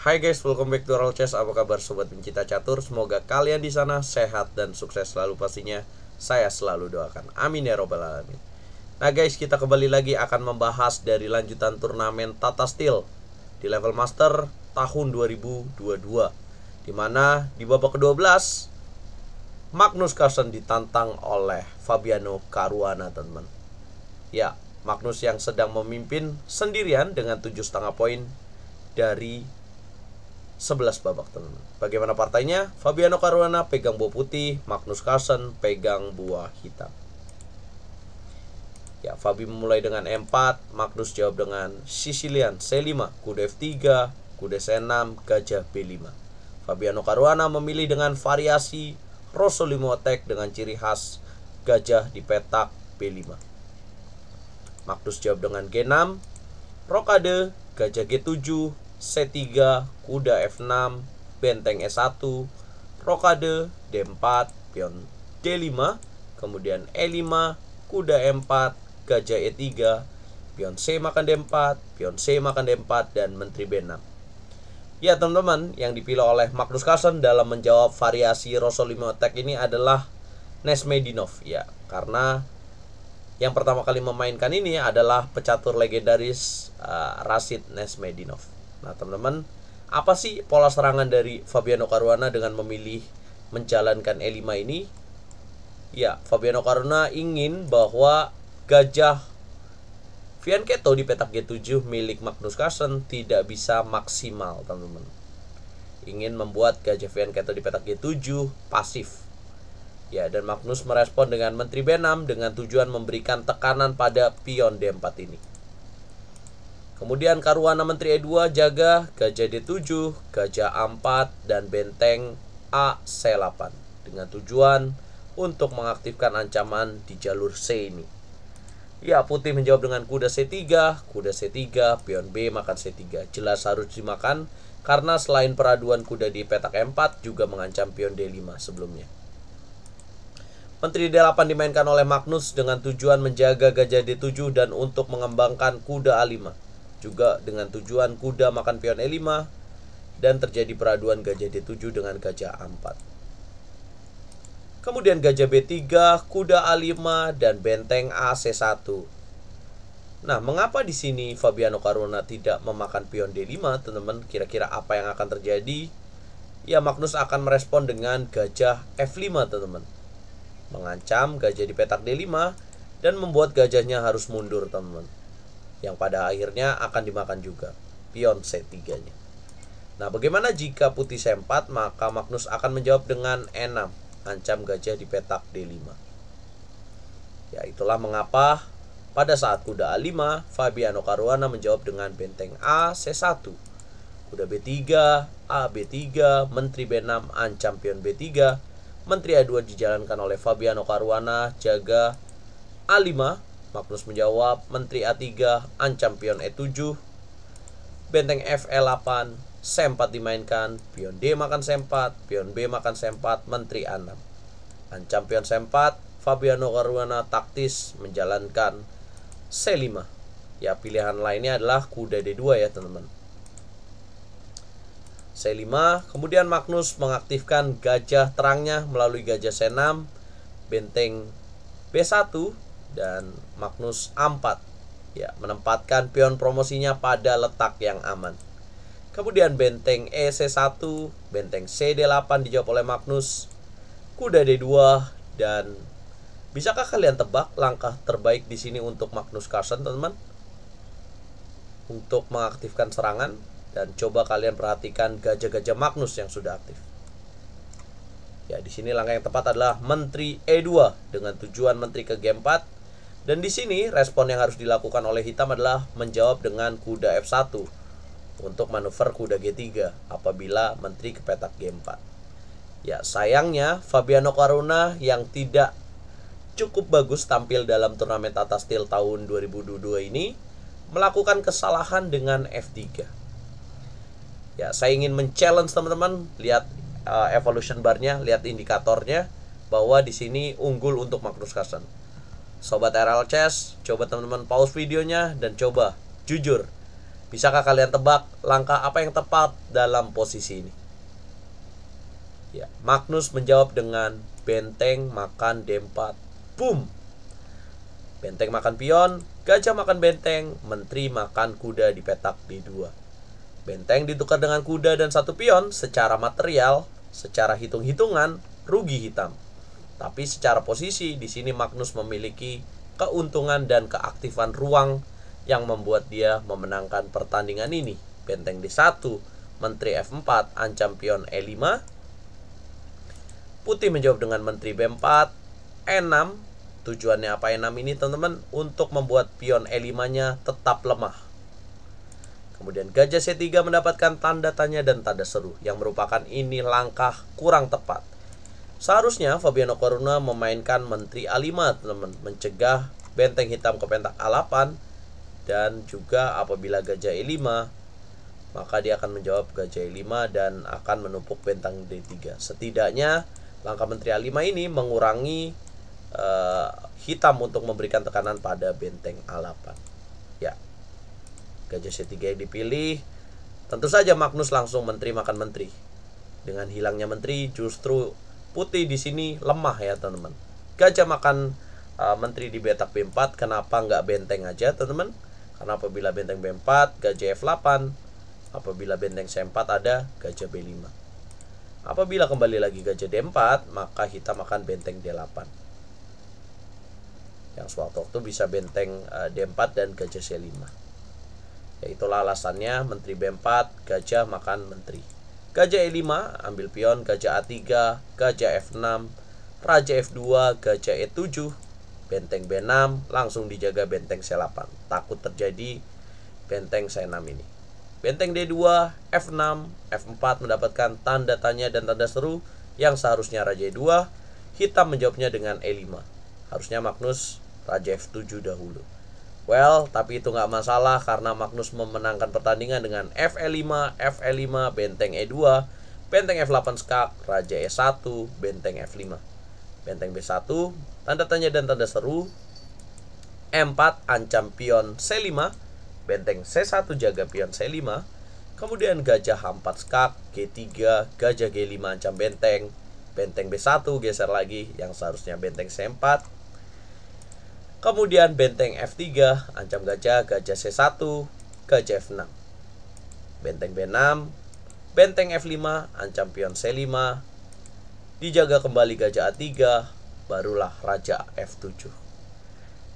Hai guys, welcome back to Roll Chess. Apa kabar sobat pencinta catur? Semoga kalian di sana sehat dan sukses selalu pastinya. Saya selalu doakan. Amin ya robbal alamin. Nah guys, kita kembali lagi akan membahas dari lanjutan turnamen Tata Steel di level master tahun 2022. Dimana di babak ke-12 Magnus Carlsen ditantang oleh Fabiano Caruana, teman-teman. Ya, Magnus yang sedang memimpin sendirian dengan 7,5 poin dari 11 babak, teman-teman. Bagaimana partainya? Fabiano Caruana pegang buah putih, Magnus Carlsen pegang buah hitam. Ya, Fabi memulai dengan E4, Magnus jawab dengan Sicilian C5, kuda F3, kuda C6, gajah B5. Fabiano Caruana memilih dengan variasi Rossolimo attack dengan ciri khas gajah di petak B5. Magnus jawab dengan G6, rokade, gajah G7, C3, kuda F6, benteng E1, rokade, D4, pion D5, kemudian E5, kuda E4, gajah E3, pion C makan D4, pion C makan D4, dan menteri B6. Ya teman-teman, yang dipilih oleh Magnus Carlsen dalam menjawab variasi Rossolimo attack ini adalah Nesmedinov. Ya, karena yang pertama kali memainkan ini adalah pecatur legendaris Rashid Nesmedinov. Nah teman-teman, apa sih pola serangan dari Fabiano Caruana dengan memilih menjalankan E5 ini? Ya, Fabiano Caruana ingin bahwa gajah Fianchetto di petak G7 milik Magnus Carlsen tidak bisa maksimal, teman-teman. Ingin membuat gajah Fianchetto di petak G7 pasif. Ya, dan Magnus merespon dengan menteri B6 dengan tujuan memberikan tekanan pada pion D4 ini. Kemudian Caruana menteri E2 jaga gajah D7, gajah A4, dan benteng A C8 dengan tujuan untuk mengaktifkan ancaman di jalur C ini. Ya, putih menjawab dengan kuda C3, pion B makan C3. Jelas harus dimakan karena selain peraduan kuda di petak E4 juga mengancam pion D5 sebelumnya. Menteri D8 dimainkan oleh Magnus dengan tujuan menjaga gajah D7 dan untuk mengembangkan kuda A5. Juga dengan tujuan kuda makan pion E5 dan terjadi peraduan gajah D7 dengan gajah A4. Kemudian gajah B3, kuda A5, dan benteng AC1. Nah, mengapa di sini Fabiano Caruana tidak memakan pion D5, teman-teman? Kira-kira apa yang akan terjadi? Ya, Magnus akan merespon dengan gajah F5, teman-teman. Mengancam gajah di petak D5 dan membuat gajahnya harus mundur, teman-teman. Yang pada akhirnya akan dimakan juga pion C3-nya. Nah, bagaimana jika putih C4? Maka Magnus akan menjawab dengan E6, ancam gajah di petak D5. Ya, itulah mengapa pada saat kuda A5, Fabiano Caruana menjawab dengan benteng A C1, kuda B3, A B3, menteri B6, ancam pion B3, menteri A2 dijalankan oleh Fabiano Caruana, jaga A5, Magnus menjawab menteri A3, ancam pion E7, benteng FL8, C4 dimainkan, pion D makan C4, pion B makan C4, menteri A6. Ancam pion C4, Fabiano Caruana taktis menjalankan C5. Ya, pilihan lainnya adalah kuda D2 ya, teman-teman. C5, kemudian Magnus mengaktifkan gajah terangnya melalui gajah C6, benteng B1, dan Magnus A4. Ya, menempatkan pion promosinya pada letak yang aman. Kemudian benteng EC1, benteng CD8 dijawab oleh Magnus, kuda D2, dan bisakah kalian tebak langkah terbaik di sini untuk Magnus Carlsen, teman-teman? Untuk mengaktifkan serangan, dan coba kalian perhatikan gajah-gajah Magnus yang sudah aktif. Ya, di sini langkah yang tepat adalah menteri E2 dengan tujuan menteri ke G4, dan di sini respon yang harus dilakukan oleh hitam adalah menjawab dengan kuda F1 untuk manuver kuda G3 apabila menteri ke petak G4. Ya, sayangnya Fabiano Caruana yang tidak cukup bagus tampil dalam turnamen Tata Steel tahun 2022 ini melakukan kesalahan dengan F3. Ya, saya ingin men-challenge teman-teman, lihat evolution bar-nya, lihat indikatornya bahwa di sini unggul untuk Magnus Carlsen. Sobat RL Chess, coba teman-teman pause videonya dan coba jujur Bisakah kalian tebak langkah apa yang tepat dalam posisi ini? Ya, Magnus menjawab dengan benteng makan D4. Boom. Benteng makan pion, gajah makan benteng, menteri makan kuda di petak D2. Benteng ditukar dengan kuda dan satu pion. Secara material, secara hitung-hitungan, rugi hitam. Tapi secara posisi, di sini Magnus memiliki keuntungan dan keaktifan ruang yang membuat dia memenangkan pertandingan ini. Benteng D1, menteri F4, ancam pion E5. Putih menjawab dengan menteri B4, E6. Tujuannya apa E6 ini teman-teman? Untuk membuat pion E5-nya tetap lemah. Kemudian gajah C3 mendapatkan tanda tanya dan tanda seru, yang merupakan ini langkah kurang tepat. Seharusnya Fabiano Caruana memainkan menteri A5 teman-teman, mencegah benteng hitam ke petak A8. Dan juga apabila gajah E5, maka dia akan menjawab gajah E5 dan akan menumpuk benteng D3. Setidaknya langkah menteri A5 ini mengurangi hitam untuk memberikan tekanan pada benteng A8. Ya, gajah C3 yang dipilih. Tentu saja Magnus langsung menteri makan menteri. Dengan hilangnya menteri, justru putih di sini lemah ya teman-teman. Gajah makan menteri di petak B4. Kenapa nggak benteng aja teman-teman? Karena apabila benteng B4, gajah F8. Apabila benteng C4 ada gajah B5. Apabila kembali lagi gajah D4, maka hitam akan benteng D8. Yang sewaktu-waktu bisa benteng D4 dan gajah C5. Ya, itulah alasannya menteri B4, gajah makan menteri. Gajah E5, ambil pion, gajah A3, gajah F6, raja F2, gajah E7, benteng B6, langsung dijaga benteng C8. Takut terjadi benteng C6 ini. Benteng D2, F6, F4 mendapatkan tanda tanya dan tanda seru yang seharusnya raja E2. Hitam menjawabnya dengan E5. Harusnya Magnus raja F7 dahulu. Well, tapi itu nggak masalah karena Magnus memenangkan pertandingan dengan FE5, FE5, benteng E2, benteng F8 skak, raja E1, benteng F5. Benteng B1, tanda tanya dan tanda seru. E4, ancam pion C5. Benteng C1 jaga pion C5. Kemudian gajah H4 skak, G3, gajah G5 ancam benteng. Benteng B1 geser lagi yang seharusnya benteng C4. Kemudian benteng F3 ancam gajah, gajah C1, gajah F6. Benteng B6, benteng F5 ancam pion C5. Dijaga kembali gajah A3, barulah raja F7.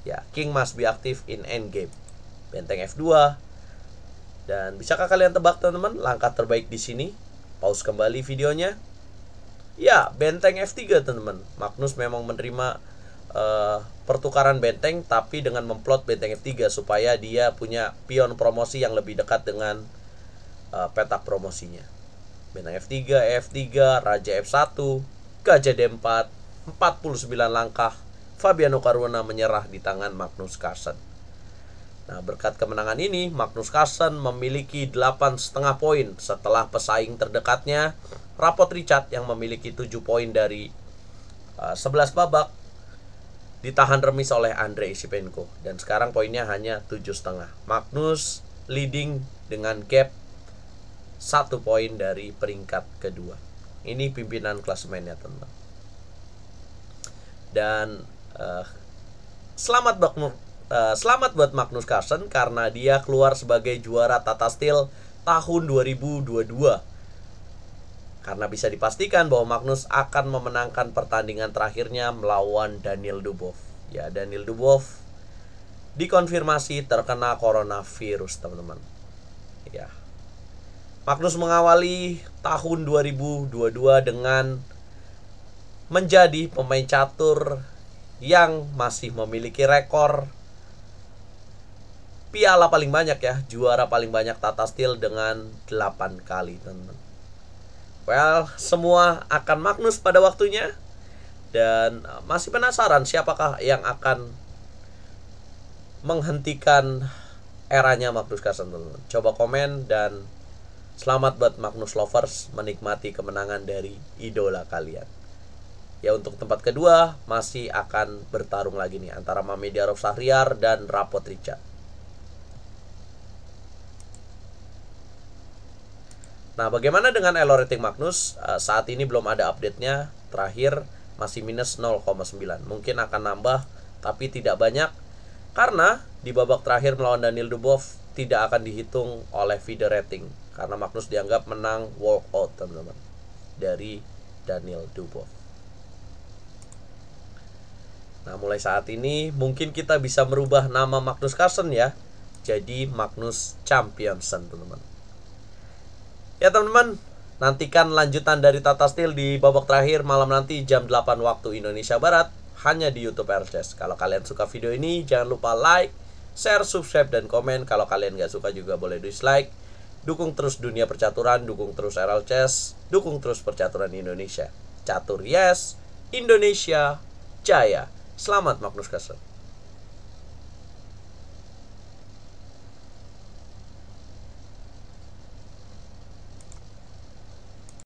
Ya, king must be active in endgame. Benteng F2. Dan bisakah kalian tebak teman-teman langkah terbaik di sini? Pause kembali videonya. Ya, benteng F3 teman-teman. Magnus memang menerima pertukaran benteng, tapi dengan memplot benteng F3 supaya dia punya pion promosi yang lebih dekat dengan petak promosinya. Benteng F3, F3, raja F1, gajah D4, 49 langkah. Fabiano Caruana menyerah di tangan Magnus Carlsen. Nah, berkat kemenangan ini, Magnus Carlsen memiliki 8,5 poin setelah pesaing terdekatnya, Rapot Richard, yang memiliki 7 poin dari 11 babak, ditahan remis oleh Andrei Isipenko. Dan sekarang poinnya hanya 7,5. Magnus leading dengan gap 1 poin dari peringkat kedua. Ini pimpinan klasemennya teman-teman. Dan selamat buat Magnus Carlsen karena dia keluar sebagai juara Tata Steel tahun 2022. Karena bisa dipastikan bahwa Magnus akan memenangkan pertandingan terakhirnya melawan Daniil Dubov. Ya, Daniil Dubov dikonfirmasi terkena coronavirus, teman-teman. Ya. Magnus mengawali tahun 2022 dengan menjadi pemain catur yang masih memiliki rekor piala paling banyak ya, juara paling banyak Tata Steel dengan 8 kali, teman-teman. Well, semua akan Magnus pada waktunya. Dan masih penasaran siapakah yang akan menghentikan eranya Magnus Carlsen, teman-teman. Coba komen dan selamat buat Magnus lovers menikmati kemenangan dari idola kalian. Ya, untuk tempat kedua masih akan bertarung lagi nih antara Mamedyarov Shahriar dan Rapot Richard. Nah, bagaimana dengan elo rating Magnus? Saat ini belum ada update-nya. Terakhir masih minus 0,9. Mungkin akan nambah, tapi tidak banyak. Karena di babak terakhir melawan Daniil Dubov tidak akan dihitung oleh feeder rating. Karena Magnus dianggap menang walkout, teman-teman, dari Daniil Dubov. Nah, mulai saat ini mungkin kita bisa merubah nama Magnus Carlsen ya, jadi Magnus Championsen, teman-teman. Ya teman-teman, nantikan lanjutan dari Tata Steel di babak terakhir malam nanti jam 8 waktu Indonesia Barat, hanya di YouTube RCS. Kalau kalian suka video ini, jangan lupa like, share, subscribe, dan komen. Kalau kalian gak suka juga boleh dislike. Dukung terus dunia percaturan, dukung terus RLCS, dukung terus percaturan Indonesia. Catur yes, Indonesia jaya. Selamat Magnus Carlsen.